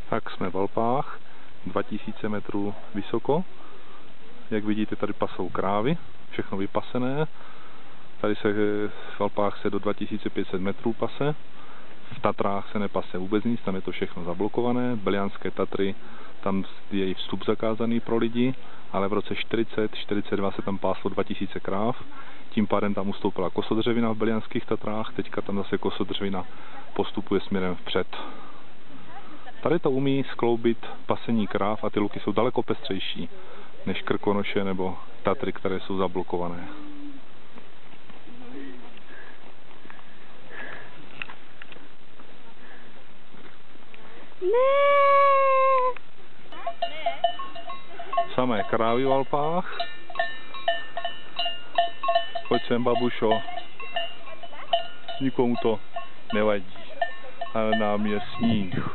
Tak jsme v Alpách, 2000 metrů vysoko. Jak vidíte, tady pasou krávy, všechno vypasené. Tady se v Alpách se do 2500 metrů pase. V Tatrách se nepase vůbec nic, tam je to všechno zablokované. Belianské Tatry, tam je i vstup zakázaný pro lidi, ale v roce 40-42 se tam páslo 2000 kráv. Tím pádem tam ustoupila kosodřevina v Belianských Tatrách, teďka tam zase kosodřevina postupuje směrem vpřed. Tady to umí skloubit pasení kráv a ty luky jsou daleko pestřejší než Krkonoše nebo Tatry, které jsou zablokované. Samé krávy v Alpách. Pojď sem, babušo. Nikomu to nevadí, ale nám je sníh.